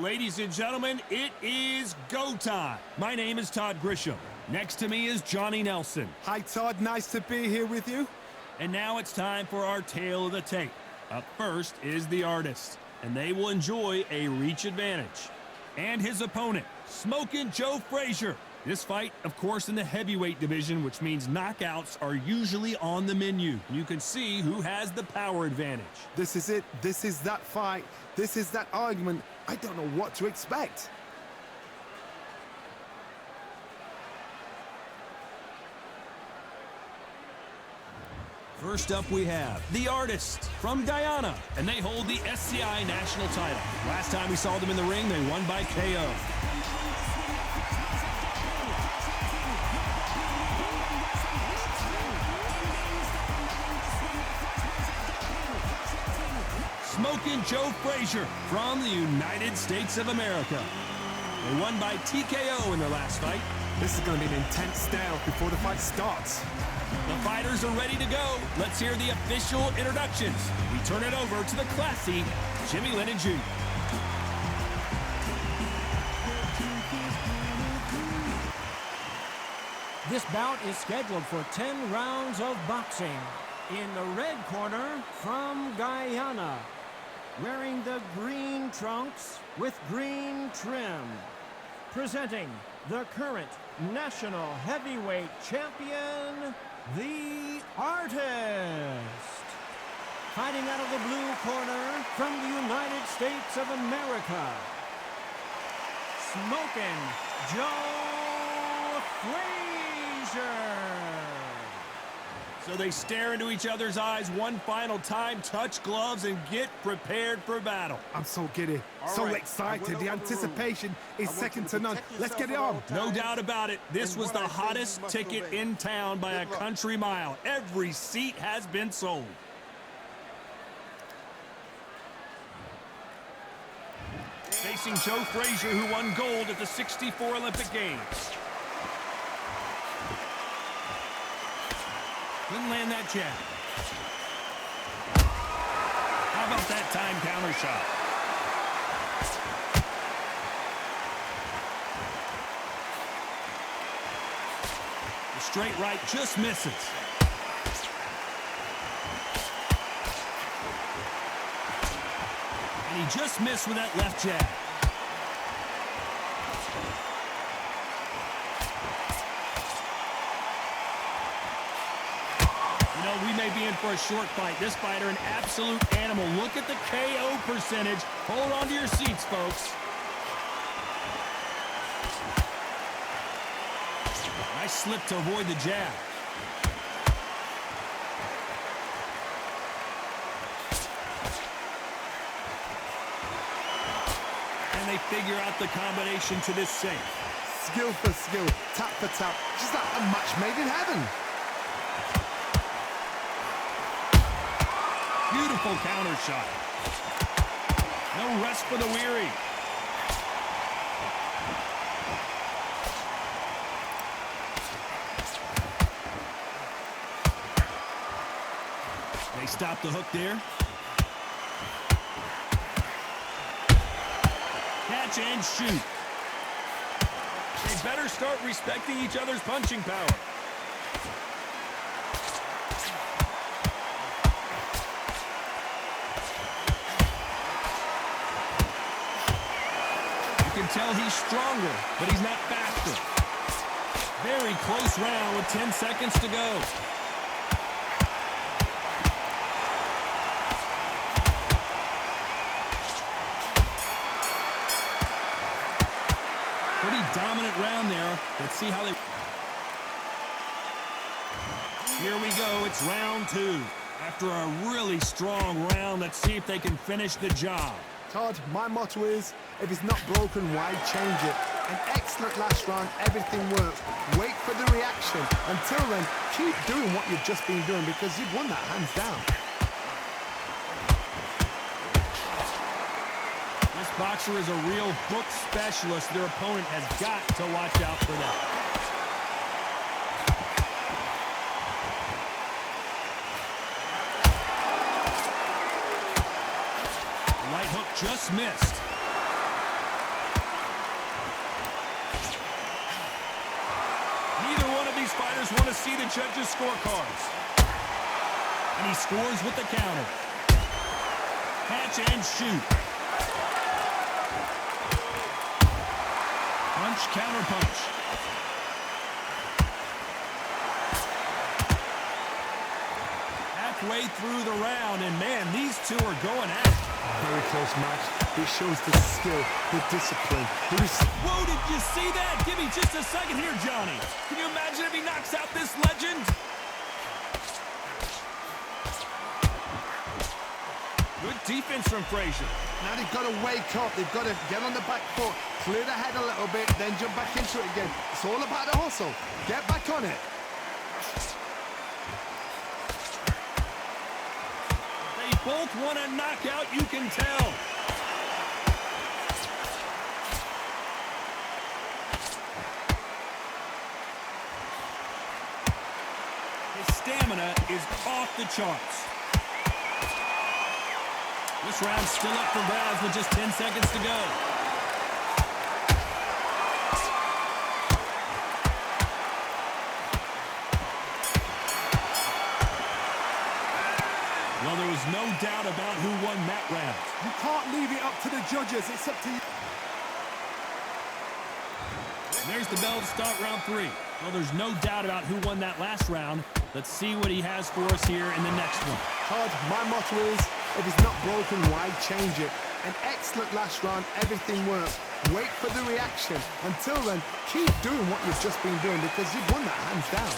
Ladies and gentlemen, it is go time. My name is Todd Grisham. Next to me is Johnny Nelson. Hi, Todd. Nice to be here with you. And now it's time for our tale of the tape. Up first is the artist, and they will enjoy a reach advantage. And his opponent, Smokin' Joe Frazier. This fight, of course, in the heavyweight division, which means knockouts are usually on the menu. You can see who has the power advantage. This is it. This is that fight. This is that argument. I don't know what to expect. First up we have the artist from Guyana, and they hold the SCI national title. Last time we saw them in the ring, they won by KO. Smokin' Joe Frazier from the United States of America. They won by TKO in their last fight. This is going to be an intense stare before the fight starts. The fighters are ready to go. Let's hear the official introductions. We turn it over to the classy Jimmy Lennon Jr. This bout is scheduled for 10 rounds of boxing. In the red corner, from Guyana, wearing the green trunks with green trim, presenting the current national heavyweight champion, the Artist. Fighting out of the blue corner, from the United States of America, Smokin' Joe Frazier. So they stare into each other's eyes one final time, touch gloves, and get prepared for battle. I'm so giddy, so excited. The anticipation is second to none. Let's get it on. No doubt about it. This was the hottest ticket in town by a country mile. Every seat has been sold. Facing Joe Frazier, who won gold at the '64 Olympic Games. Couldn't land that jab. How about that time counter shot? The straight right just misses. And he just missed with that left jab. We may be in for a short fight. This fighter, an absolute animal. Look at the KO percentage. Hold on to your seats, folks. Nice slip to avoid the jab. And they figure out the combination to this safe. Skill for skill, tap for tap. Just like a match made in heaven. Beautiful counter shot. No rest for the weary. They stop the hook there. Catch and shoot. They better start respecting each other's punching power. You can tell he's stronger, but he's not faster. Very close round with 10 seconds to go. Pretty dominant round there. Let's see how they... Here we go. It's round two. After a really strong round, let's see if they can finish the job. Todd, my motto is, if it's not broken, why change it? An excellent last round, everything works. Wait for the reaction. Until then, keep doing what you've just been doing because you've won that hands down. This boxer is a real book specialist. Their opponent has got to watch out for that. The right hook just missed. to see the judges' scorecards. And he scores with the counter. Catch and shoot. Punch, counter punch. Halfway through the round, and man, these two are going at it. Very close match. It shows the skill, the discipline. Whoa, did you see that? Give me just a second here, Johnny. Can you imagine if he knocks out this legend? Good defense from Frazier. Now they've got to wake up. They've got to get on the back foot, clear the head a little bit, then jump back into it again. It's all about the hustle. Get back on it. They both want a knockout, you can tell. His stamina is off the charts. This round's still up for grabs with just 10 seconds to go. Well, there was no doubt about who won that round. You can't leave it up to the judges. It's up to you. There's the bell to start round 3. Well, there's no doubt about who won that last round. Let's see what he has for us here in the next one. Todd, my motto is, if it's not broken, why change it? An excellent last round, everything works. Wait for the reaction. Until then, keep doing what you've just been doing because you've won that hands down.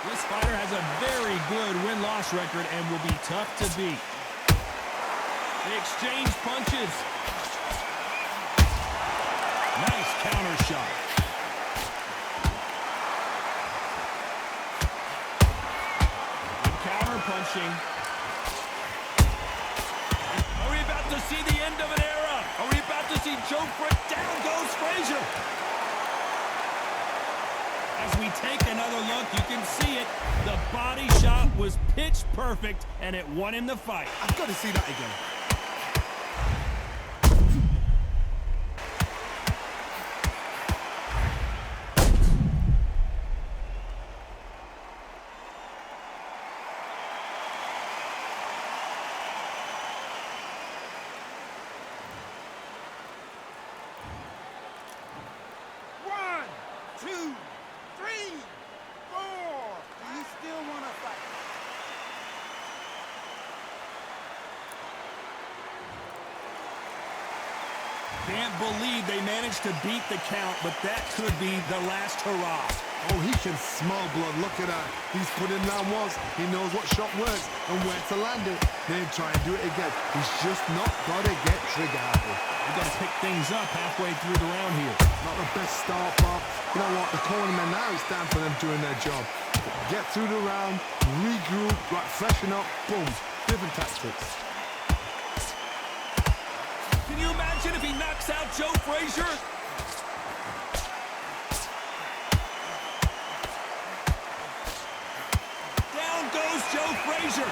This fighter has a very good win-loss record and will be tough to beat. They exchange punches. Nice counter shot. Good counter punching. Are we about to see the end of an era? Are we about to see Joe Frazier? Down goes Frazier. As we take another look, you can see it. The body shot was pitch perfect, and it won him the fight. I've got to see that again. Can't believe they managed to beat the count, but that could be the last hurrah. Oh, he can smell blood. Look at that. He's put in round once. He knows what shot works and where to land it. Then try and do it again. He's just not got to get trigger happy. We've got to pick things up halfway through the round here. Not the best start, but you know what? The cornermen now, it's time for them doing their job. Get through the round, regroup, right, freshen up, boom. Different tactics. Can you imagine if he knocks out Joe Frazier? Down goes Joe Frazier.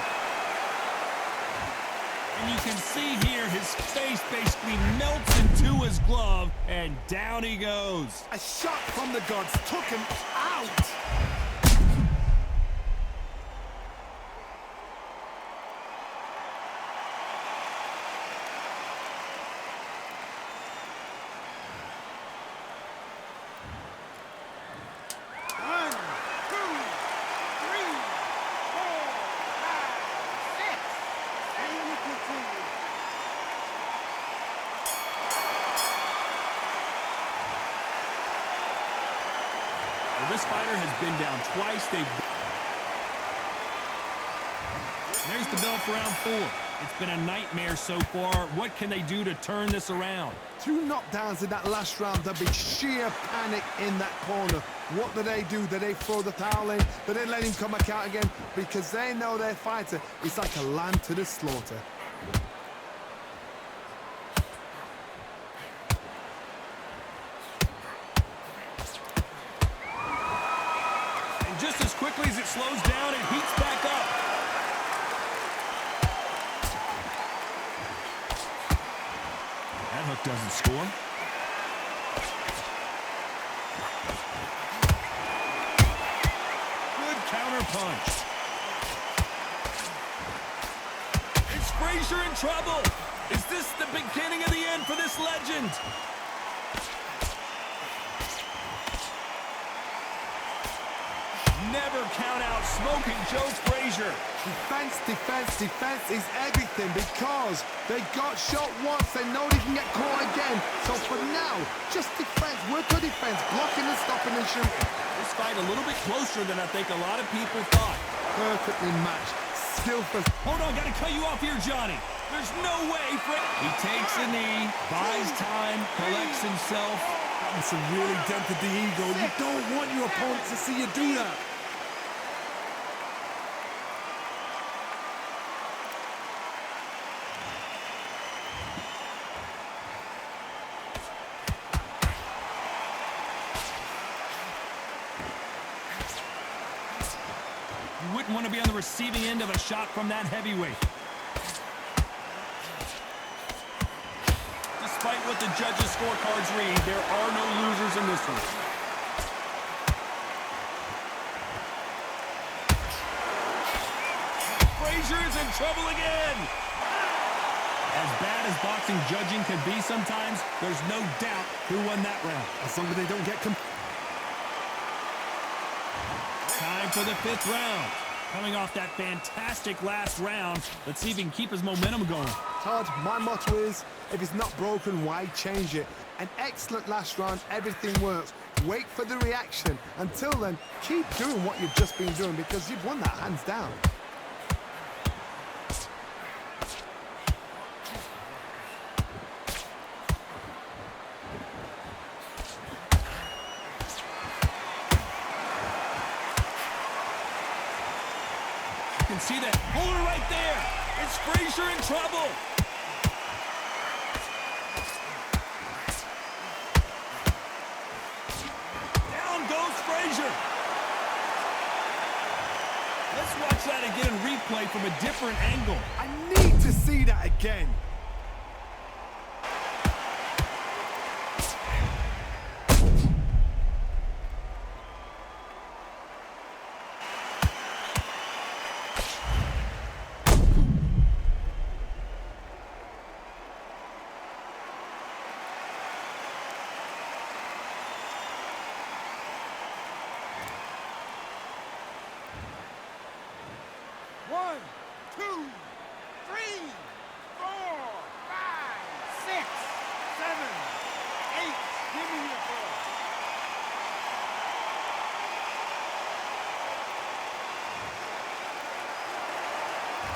And you can see here his face basically melts into his glove, and down he goes. A shot from the gods took him out. This fighter has been down twice. There's the bell for round 4. It's been a nightmare so far. What can they do to turn this around? 2 knockdowns in that last round. There'll be sheer panic in that corner. What do? Do they throw the towel in? Do they let him come back out again? Because they know their fighter is like a lamb to the slaughter. Just as quickly as it slows down, it heats back up. That hook doesn't score. counterpunch. Is Frazier in trouble? Is this the beginning of the end for this legend? Never count out Smoking Joe Frazier. Defense, defense, defense is everything because they got shot once. They know they can get caught again. So for now, just defense, work on defense, blocking and stopping and shooting. This fight a little bit closer than I think a lot of people thought. Perfectly matched. Skillful. Hold on, gotta cut you off here, Johnny. There's no way he takes a knee, buys time, collects himself. That must have really dented the ego. You don't want your opponent to see you do that. You wouldn't want to be on the receiving end of a shot from that heavyweight. Despite what the judges' scorecards read, there are no losers in this one. Frazier is in trouble again. As bad as boxing judging can be sometimes, there's no doubt who won that round. As long as they don't get Time for the 5th round. Coming off that fantastic last round, let's see if he can keep his momentum going. Todd, my motto is, if it's not broken, why change it? An excellent last round, everything works. Wait for the reaction. Until then, keep doing what you've just been doing because you've won that hands down. You can see that. Hold it right there. It's Frazier in trouble. Down goes Frazier. Let's watch that again in replay from a different angle. I need to see that again. One, two, three, 4, 5, 6, 7, 8. Give me your ball.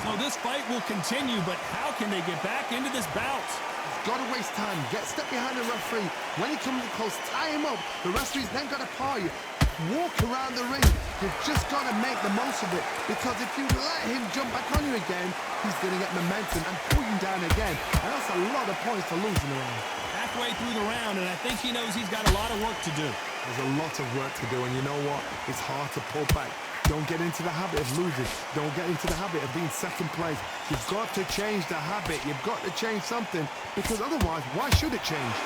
So this fight will continue, but how can they get back into this bout? Got to waste time. Get step behind the referee. When he comes close, tie him up. The referee's then got to paw you. Walk around the ring. You've just got to make the most of it. Because if you let him jump back on you again, he's going to get momentum and pull you down again. And that's a lot of points to lose in the round. Halfway through the round, and I think he knows he's got a lot of work to do. There's a lot of work to do, and you know what? It's hard to pull back. Don't get into the habit of losing. Don't get into the habit of being second place. You've got to change the habit. You've got to change something, because otherwise, why should it change?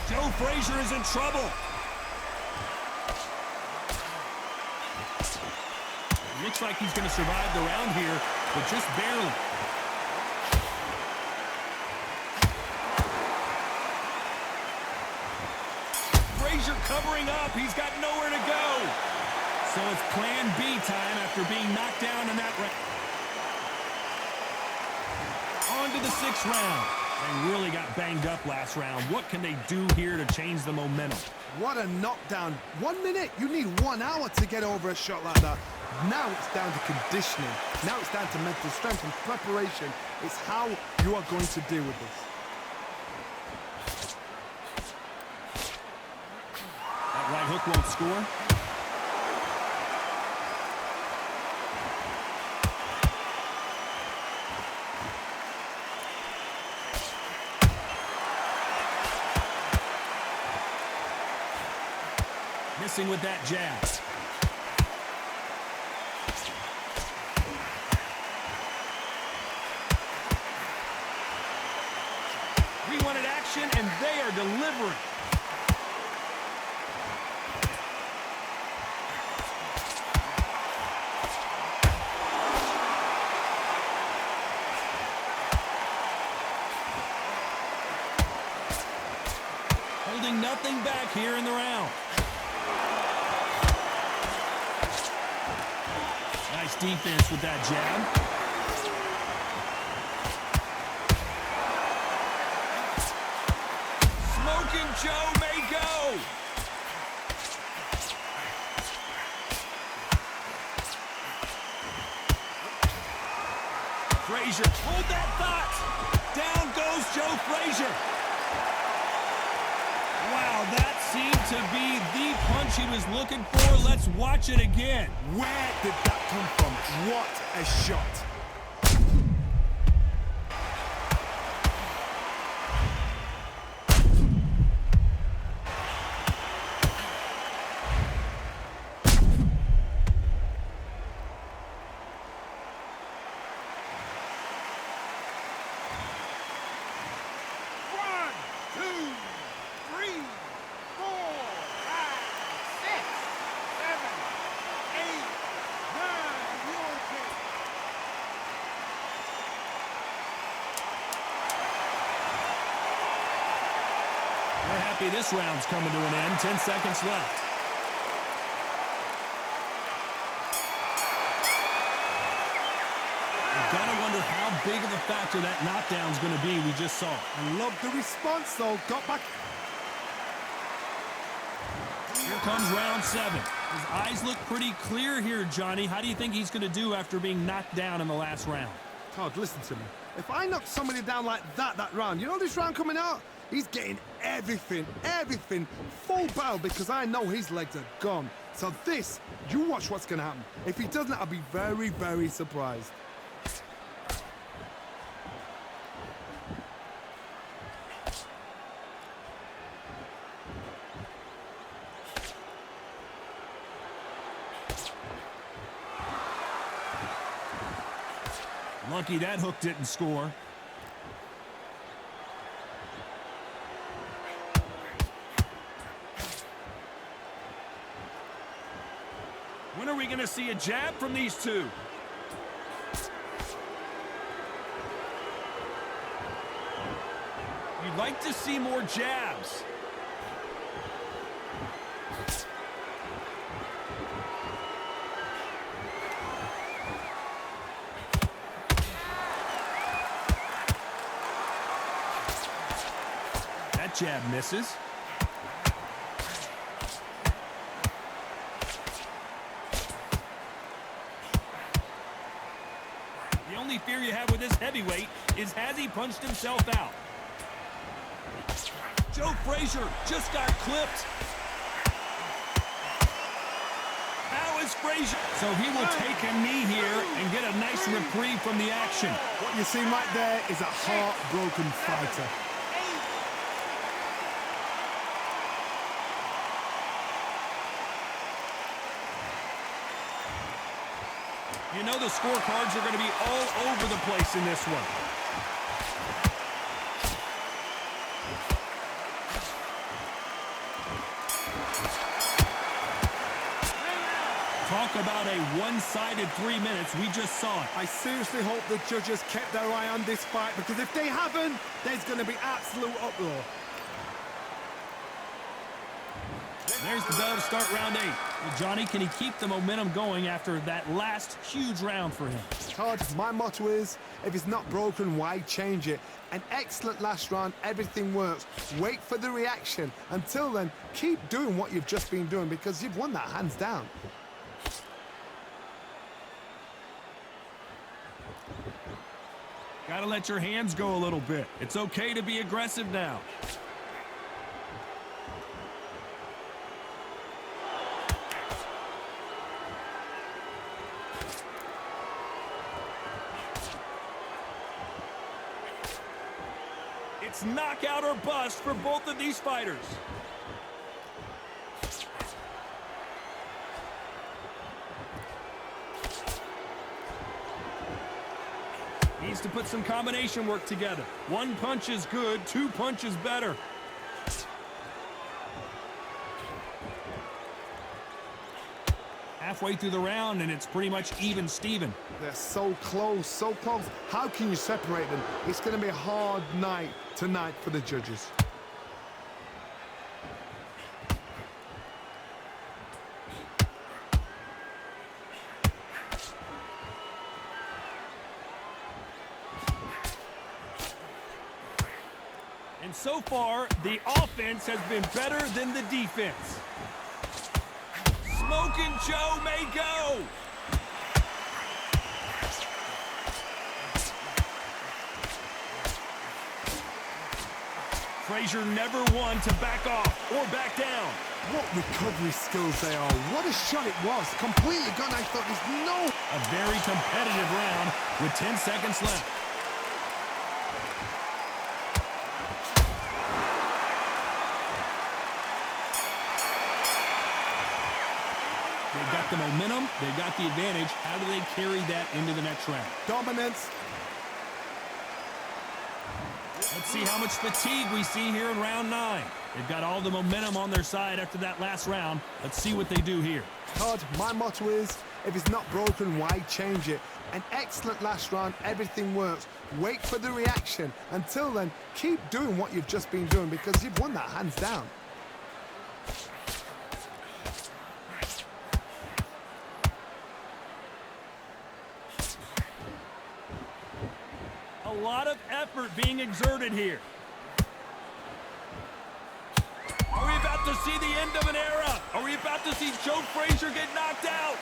Joe Frazier is in trouble. Looks like he's going to survive the round here, but just barely. Frazier covering up. He's got nowhere to go. So it's plan B time after being knocked down in that round. On to the 6th round. They really got banged up last round. What can they do here to change the momentum? What a knockdown. 1 minute, you need 1 hour to get over a shot like that. Now it's down to conditioning. Now it's down to mental strength and preparation. It's how you are going to deal with this. That right hook won't score. Missing with that jab. We wanted action, and they are delivering. defense with that jab. Smoking Joe may go. Frazier, hold that thought. Down goes Joe Frazier. Wow, that seemed to be the punch he was looking for. Let's watch it again. Where did that come from? What a shot. We're happy this round's coming to an end. 10 seconds left. You've got to wonder how big of a factor that knockdown's going to be. We just saw. I love the response, though. Got back. Here comes round 7. His eyes look pretty clear here, Johnny. How do you think he's going to do after being knocked down in the last round? Todd, listen to me. If I knock somebody down like that round, you know this round coming out? He's getting everything, full battle, because I know his legs are gone. So this, you watch what's going to happen. If he doesn't, I'll be very, very surprised. Lucky that hook didn't score. When are we going to see a jab from these two? You'd like to see more jabs. That jab misses. The only fear you have with this heavyweight is, has he punched himself out? Joe Frazier just got clipped. How is Frazier? So he will take a knee here and get a nice reprieve from the action. What you're seeing right there is a heartbroken fighter. You know the scorecards are going to be all over the place in this one. Talk about a one-sided 3 minutes. We just saw it. I seriously hope the judges kept their eye on this fight, because if they haven't, there's going to be absolute uproar. There's the bell to start round 8. Well, Johnny, can he keep the momentum going after that last huge round for him? Todd, my motto is, if it's not broken, why change it? An excellent last round, everything works. Wait for the reaction. Until then, keep doing what you've just been doing, because you've won that hands down. Gotta let your hands go a little bit. It's okay to be aggressive now. It's knockout or bust for both of these fighters. Needs to put some combination work together. One punch is good, 2 punches better. Halfway through the round, and it's pretty much even Steven. They're so close, so close. How can you separate them? It's going to be a hard night tonight for the judges. And so far, the offense has been better than the defense. Smoking Joe may go. Frazier never one to back off or back down. What recovery skills they are. What a shot it was. Completely gone. I thought there's no... A very competitive round with 10 seconds left. They've got the momentum. They've got the advantage. How do they carry that into the next round? Dominance. Let's see how much fatigue we see here in round 9. They've got all the momentum on their side after that last round. Let's see what they do here. Todd, my motto is, if it's not broken, why change it? An excellent last round, everything works. Wait for the reaction. Until then, keep doing what you've just been doing because you've won that hands down. A lot of effort being exerted here. Are we about to see the end of an era? Are we about to see Joe Frazier get knocked out?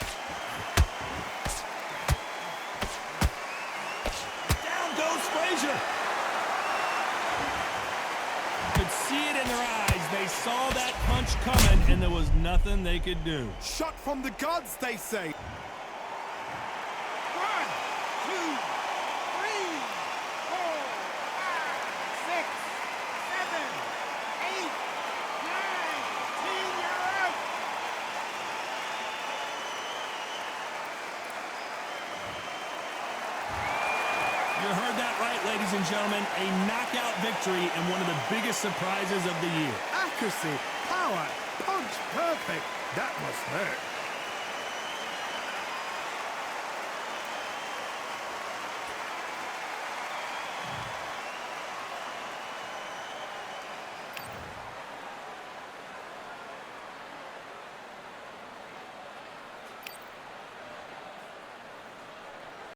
Down goes Frazier. You could see it in their eyes. They saw that punch coming, and there was nothing they could do. Shot from the gods, they say. 1, 2, 3, 4, 5, 6, 7, 8, 9, 10, you're out. You heard that right, ladies and gentlemen. A knockout victory and one of the biggest surprises of the year. Accuracy, power, punch, perfect. That must hurt.